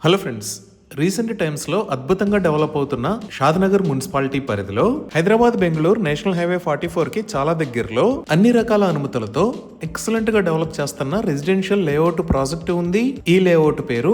Hello friends, recent times లో అద్భుతంగా develop అవుతున్న షాద్నగర్ మున్సిపాలిటీ పరిధిలో హైదరాబాద్ బెంగళూరు నేషనల్ హైవే 44 కి చాలా దగ్గరలో అన్ని రకాల అనుమతులతో ఎక్సలెంట్ గా డెవలప్ చేస్తున్న రెసిడెన్షియల్ లేఅవుట్ ప్రాజెక్ట్ ఉంది. ఈ లేఅవుట్ పేరు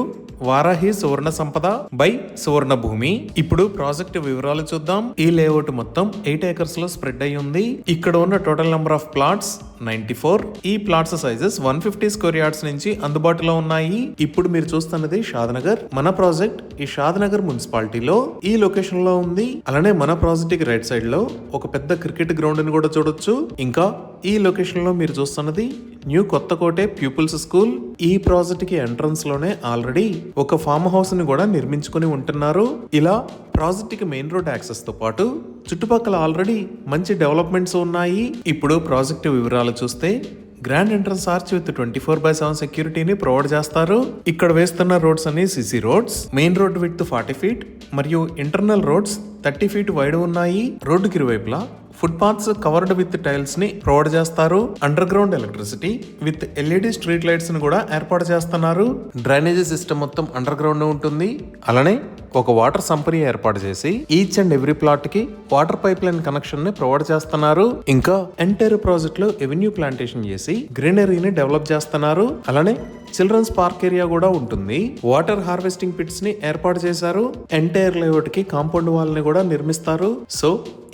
వారాహి సువర్ణ సంపద బై సువర్ణ భూమి. ఇప్పుడు ప్రాజెక్ట్ వివరాలు చూద్దాం. ఈ లేఅవుట్ మొత్తం 8 acres లో స్ప్రెడ్ అయి ఉంది. ఇక్కడ ఉన్న టోటల్ నెంబర్ ఆఫ్ ప్లాట్స్ 94. ఈ ప్లాట్స్ సైజెస్ 150 స్క్వేర్ యార్డ్స్ నుంచి అందుబాటులో ఉన్నాయి. ఇప్పుడు మీరు చూస్తున్నది షాద్నగర్. మన ప్రాజెక్ట్ ఈ షాద్నగర్ మున్సిపాలిటీలో ఈ లొకేషన్ లో ఉంది. అలానే మన ప్రాజెక్ట్ కి రైట్ సైడ్ లో ఒక పెద్ద క్రికెట్ గ్రౌండ్ ని కూడా చూడొచ్చు. ఇంకా ఈ లొకేషన్ లో మీరు చూస్తున్నది న్యూ కొత్తకోటే ప్యూపుల్స్ స్కూల్. ఈ ప్రాజెక్ట్ కి ఎంట్రన్స్ లోనే ఆల్రెడీ ఒక ఫామ్ హౌస్ ని కూడా నిర్మించుకుని ఉంటున్నారు. ఇలా ప్రాజెక్ట్ కి మెయిన్ రోడ్ యాక్సెస్ తో పాటు చుట్టుపక్కల ఆల్రెడీ మంచి డెవలప్మెంట్స్ ఉన్నాయి. ఇప్పుడు ప్రాజెక్ట్ వివరాలు చూస్తే గ్రాండ్ ఎంట్రన్స్ ఆర్చ్ విత్ 24/7 సెక్యూరిటీని ప్రొవైడ్ చేస్తారు. ఇక్కడ వేస్తున్న రోడ్స్ అన్ని CC roads. Main road with 40 feet మరియు ఇంటర్నల్ రోడ్స్ 30 feet వైడ్ ఉన్నాయి. రోడ్డుకి ఇరువైపులా foot paths covered with tiles ని ప్రొవైడ్ చేస్తారు. Under ground electricity with LED street lights ని కూడా ఏర్పాటు చేస్తున్నారు. డ్రైనేజీ సిస్టమ్ మొత్తం అండర్ గ్రౌండ్ ఉంటుంది. అలానే ఒక వాటర్ సంపని ఏర్పాటు చేసి ఈచ్ అండ్ ఎవ్రీ ప్లాట్ కి వాటర్ పైప్ లైన్ కనెక్షన్ ని ప్రొవైడ్ చేస్తున్నారు. ఇంకా ఎంటైర్ ప్రాజెక్ట్ లో ఎవెన్యూ ప్లాంటేషన్ చేసి గ్రీనరీని డెవలప్ చేస్తున్నారు. అలానే చిల్డ్రన్స్ పార్క్ ఏరియా కూడా ఉంటుంది. వాటర్ హార్వెస్టింగ్ పిట్స్ ని ఏర్పాటు చేశారు. ఎంటైర్ లేఅవుట్ కి కాంపౌండ్ వాల్ ని కూడా నిర్మిస్తారు. సో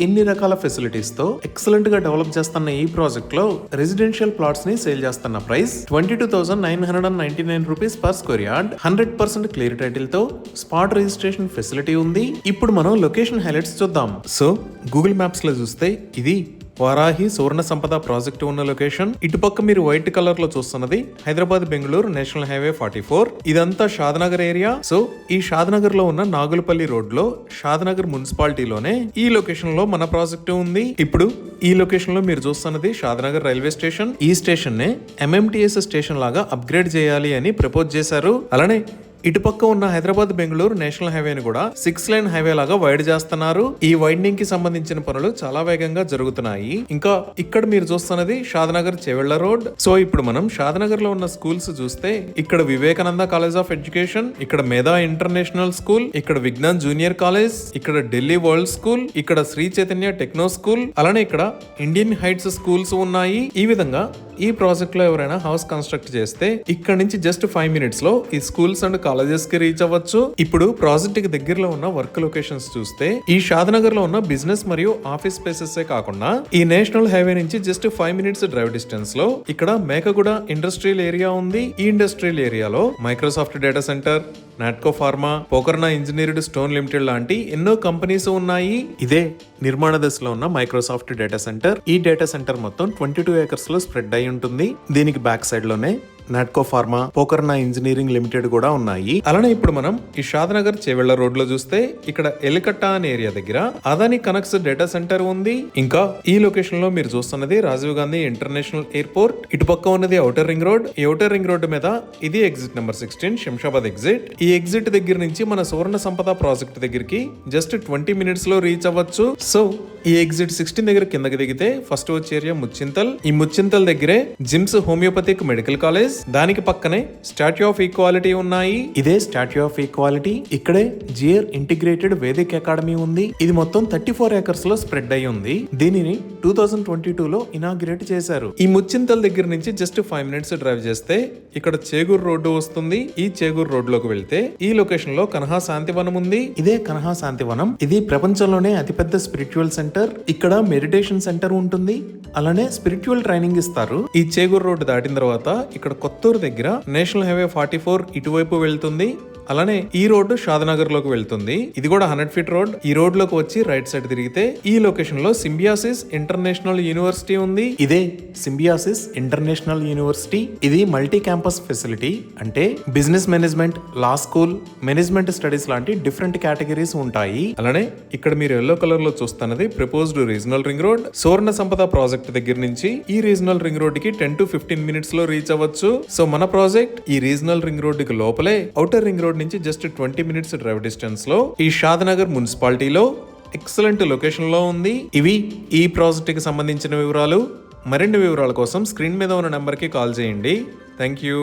ఇన్ని రకాల ఫెసిలిటీస్ తో ఎక్సలెంట్ గా డెవలప్ చేస్తున్న ఈ ప్రాజెక్ట్ లో రెసిడెన్షియల్ ప్లాట్స్ ని సేల్ చేస్తున్న price 22,999 rupees per square yard. 100% clear title తో స్పాట్ రిజిస్ట్రేషన్ ఫెసిలిటీ ఉంది. ఇప్పుడు మనం లొకేషన్ హైలైట్స్ చూద్దాం. సో గూగుల్ మ్యాప్స్ లో చూస్తే ఇది వారాహి సువర్ణ సంపద ప్రాజెక్ట్ ఉన్న లొకేషన్. ఇటుపక్క మీరు వైట్ కలర్ లో చూస్తున్నది హైదరాబాద్ బెంగళూరు నేషనల్ హైవే 44. ఇదంతా షాద్నగర్ ఏరియా. సో ఈ షాద్నగర్ లో ఉన్న నాగులపల్లి రోడ్ లో షాద్నగర్ మున్సిపాలిటీలోనే ఈ లొకేషన్ లో మన ప్రాజెక్ట్ ఉంది. ఇప్పుడు ఈ లొకేషన్ లో మీరు చూస్తున్నది షాద్నగర్ రైల్వే స్టేషన్. ఈ స్టేషన్ నే MMTS స్టేషన్ లాగా అప్గ్రేడ్ చేయాలి అని ప్రపోజ్ చేశారు. అలానే ఇటుపక్క ఉన్న హైదరాబాద్ బెంగళూరు నేషనల్ హైవేని కూడా 6 lane హైవే లాగా వైడ్ చేస్తున్నారు. ఈ వైండింగ్ కి సంబంధించిన పనులు చాలా వేగంగా జరుగుతున్నాయి. ఇంకా ఇక్కడ మీరు చూస్తున్నది షాద్నగర్ చెవెళ్ల రోడ్. సో ఇప్పుడు మనం షాద్నగర్ లో ఉన్న స్కూల్స్ చూస్తే ఇక్కడ వివేకానంద కాలేజ్ ఆఫ్ ఎడ్యుకేషన్, ఇక్కడ మేధా ఇంటర్నేషనల్ స్కూల్, ఇక్కడ విజ్ఞాన్ జూనియర్ కాలేజ్, ఇక్కడ ఢిల్లీ వరల్డ్ స్కూల్, ఇక్కడ శ్రీ చైతన్య టెక్నో స్కూల్, అలానే ఇక్కడ ఇండియన్ హైట్స్ స్కూల్స్ ఉన్నాయి. ఈ విధంగా ఈ ప్రాజెక్ట్ లో ఎవరైనా హౌస్ కన్స్ట్రక్ట్ చేస్తే ఇక్కడ నుంచి జస్ట్ 5 minutes లో ఈ స్కూల్స్ అండ్ కాలేజెస్ కి రీచ్ అవ్వచ్చు. ఇప్పుడు ప్రాజెక్ట్ కి దగ్గరలో ఉన్న వర్క్ లొకేషన్స్ చూస్తే ఈ షాద్నగర్ లో ఉన్న బిజినెస్ మరియు ఆఫీస్ స్పేసెస్ కాకుండా ఈ నేషనల్ హైవే నుంచి జస్ట్ 5 minutes డ్రైవ్ డిస్టెన్స్ లో ఇక్కడ మేకగూడ ఇండస్ట్రియల్ ఏరియా ఉంది. ఈ ఇండస్ట్రియల్ ఏరియాలో Microsoft data centre, Natco pharma, Pokarna engineered stone limited లాంటి ఎన్నో కంపెనీస్ ఉన్నాయి. ఇదే నిర్మాణ దశలో ఉన్న మైక్రోసాఫ్ట్ డేటా సెంటర్. ఈ డేటా సెంటర్ మొత్తం 22 acres లో స్ప్రెడ్ అయి ఉంటుంది. దీనికి బ్యాక్ సైడ్ లోనే Natco pharma, Pokarna engineering limited కూడా ఉన్నాయి. అలానే ఇప్పుడు మనం ఈ షాద్నగర్ చెవెళ్ల రోడ్ లో చూస్తే ఇక్కడ ఎలికట్ట అనే ఏరియా దగ్గర అదాని కనెక్ట్స్ డేటా సెంటర్ ఉంది. ఇంకా ఈ లొకేషన్ లో మీరు చూస్తున్నది రాజీవ్ గాంధీ ఇంటర్నేషనల్ ఎయిర్పోర్ట్. ఇటుపక్క ఉన్నది ఔటర్ రింగ్ రోడ్. ఈ ఔటర్ రింగ్ రోడ్ మీద ఇది ఎగ్జిట్ నెంబర్ 16 శంషాబాద్ ఎగ్జిట్. ఈ ఎగ్జిట్ దగ్గర నుంచి మన సువర్ణ సంపద ప్రాజెక్ట్ దగ్గరికి జస్ట్ 20 minutes లో రీచ్ అవ్వచ్చు. సో ఈ ఎగ్జిట్ 16 దగ్గర కిందకి దిగితే ఫస్ట్ వచ్చే ఏరియా ముచ్చింతల్. ఈ ముచ్చింతల్ దగ్గరే జిమ్స్ హోమియోపతిక్ మెడికల్ కాలేజ్, దానికి పక్కనే స్టాట్యూ ఆఫ్ ఈక్వాలిటీ ఉన్నాయి. ఇదే స్టాట్యూ ఆఫ్ ఈక్వాలిటీ. ఇక్కడే జియర్ ఇంటిగ్రేటెడ్ వేదిక్ అకాడమీ ఉంది. ఇది మొత్తం 34 acres లో స్ప్రెడ్ అయి ఉంది. దీనిని 2022 లో ఇనాగ్రేట్ చేశారు. ఈ ముచ్చింతల్ దగ్గర నుంచి జస్ట్ 5 minutes డ్రైవ్ చేస్తే ఇక్కడ చేగూర్ రోడ్డు వస్తుంది. ఈ చేగూర్ రోడ్ లోకి వెళ్తే ఈ లొకేషన్ లో కన్హా శాంతివనం ఉంది. ఇదే కన్హా శాంతివనం. ఇది ప్రపంచంలోనే అతిపెద్ద స్పిరిచువల్ సెంటర్. ఇక్కడ మెడిటేషన్ సెంటర్ ఉంటుంది. అలానే స్పిరిచువల్ ట్రైనింగ్ ఇస్తారు. ఈ చేగూర్ రోడ్డు దాటిన తర్వాత ఇక్కడ కొత్తూరు దగ్గర నేషనల్ హైవే 44 ఇటువైపు వెళ్తుంది. అలానే ఈ రోడ్డు షాద్నగర్ లోకి వెళ్తుంది. ఇది కూడా 100 feet రోడ్. ఈ రోడ్ లోకి వచ్చి రైట్ సైడ్ తిరిగితే ఈ లొకేషన్ లో సింబియాసిస్ ఇంటర్నేషనల్ యూనివర్సిటీ ఉంది. ఇదే సింబియాసిస్ ఇంటర్నేషనల్ యూనివర్సిటీ. ఇది మల్టీ క్యాంపస్ ఫెసిలిటీ. అంటే బిజినెస్ మేనేజ్మెంట్, లా స్కూల్, మేనేజ్మెంట్ స్టడీస్ లాంటి డిఫరెంట్ కేటగిరీస్ ఉంటాయి. అలానే ఇక్కడ మీరు ఎల్లో కలర్ లో చూస్తున్నది ప్రపోజ్డ్ రీజనల్ రింగ్ రోడ్. సువర్ణ సంపద ప్రాజెక్ట్ దగ్గర నుంచి ఈ రీజనల్ రింగ్ రోడ్ కి 10 to 15 minutes లో రీచ్ అవ్వచ్చు. సో మన ప్రాజెక్ట్ ఈ రీజనల్ రింగ్ రోడ్ కి లోపలే ఔటర్ రింగ్ రోడ్ నుంచి జస్ట్ 20 minutes డ్రైవ్ డిస్టెన్స్ లో ఈ షాద్నగర్ మున్సిపాలిటీలో ఎక్సలెంట్ లొకేషన్ లో ఉంది. ఇవి ఈ ప్రాజెక్ట్ కి సంబంధించిన వివరాలు. మరిన్ని వివరాల కోసం స్క్రీన్ మీద ఉన్న నెంబర్ కి కాల్ చేయండి. Thank you.